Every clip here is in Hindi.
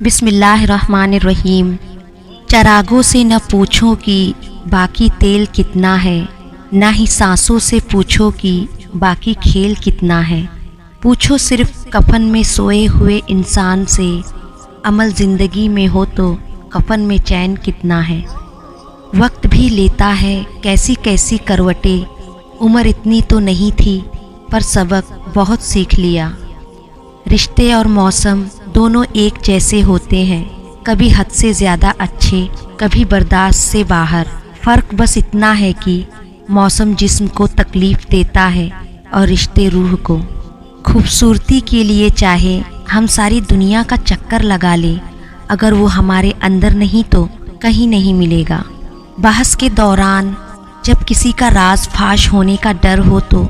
बिस्मिल्लाहिर्रहमानिर्रहीम। चरागों से न पूछो कि बाकी तेल कितना है, ना ही सांसों से पूछो कि बाकी खेल कितना है। पूछो सिर्फ कफन में सोए हुए इंसान से, अमल ज़िंदगी में हो तो कफन में चैन कितना है। वक्त भी लेता है कैसी कैसी करवटें, उम्र इतनी तो नहीं थी पर सबक बहुत सीख लिया। रिश्ते और मौसम दोनों एक जैसे होते हैं, कभी हद से ज़्यादा अच्छे, कभी बर्दाश्त से बाहर। फ़र्क बस इतना है कि मौसम जिस्म को तकलीफ़ देता है और रिश्ते रूह को। खूबसूरती के लिए चाहे हम सारी दुनिया का चक्कर लगा लें, अगर वो हमारे अंदर नहीं तो कहीं नहीं मिलेगा। बहस के दौरान जब किसी का राज फाश होने का डर हो तो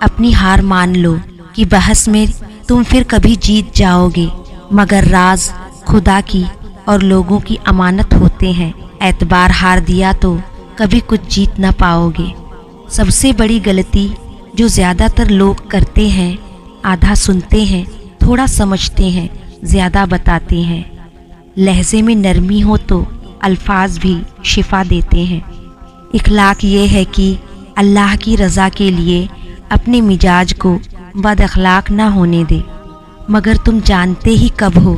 अपनी हार मान लो कि बहस में तुम फिर कभी जीत जाओगे, मगर राज खुदा की और लोगों की अमानत होते हैं। एतबार हार दिया तो कभी कुछ जीत ना पाओगे। सबसे बड़ी गलती जो ज़्यादातर लोग करते हैं, आधा सुनते हैं, थोड़ा समझते हैं, ज़्यादा बताते हैं। लहजे में नरमी हो तो अल्फाज भी शिफा देते हैं। इखलाक ये है कि अल्लाह की रज़ा के लिए अपने मिजाज को बद अखलाक ना होने दे, मगर तुम जानते ही कब हो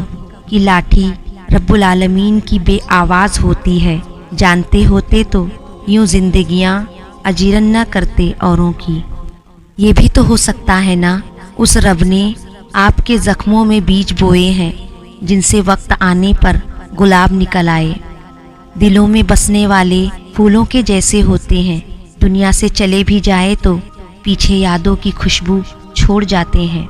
कि लाठी रब्बुल आलमीन की बेआवाज़ होती है। जानते होते तो यूँ जिंदगियाँ अजीरन न करते औरों की। ये भी तो हो सकता है ना, उस रब ने आपके ज़ख्मों में बीज बोए हैं, जिनसे वक्त आने पर गुलाब निकल आए। दिलों में बसने वाले फूलों के जैसे होते हैं, दुनिया से चले भी जाए तो पीछे यादों की खुशबू छोड़ जाते हैं।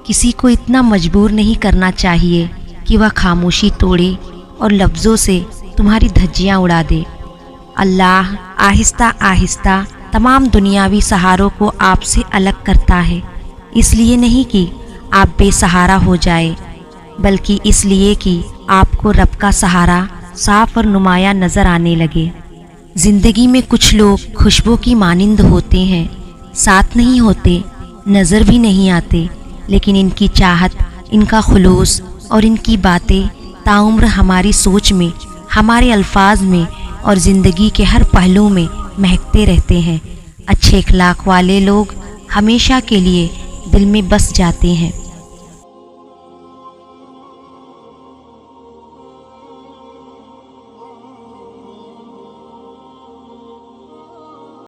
किसी को इतना मजबूर नहीं करना चाहिए कि वह खामोशी तोड़े और लफ्ज़ों से तुम्हारी धज्जियाँ उड़ा दे। अल्लाह आहिस्ता आहिस्ता तमाम दुनियावी सहारों को आपसे अलग करता है, इसलिए नहीं कि आप बेसहारा हो जाए, बल्कि इसलिए कि आपको रब का सहारा साफ और नुमाया नज़र आने लगे। ज़िंदगी में कुछ लोग खुशबू की मानिंद होते हैं, साथ नहीं होते, नज़र भी नहीं आते, लेकिन इनकी चाहत, इनका खुलूस और इनकी बातें ताउम्र हमारी सोच में, हमारे अल्फाज में और ज़िंदगी के हर पहलू में महकते रहते हैं। अच्छे इखलाक वाले लोग हमेशा के लिए दिल में बस जाते हैं।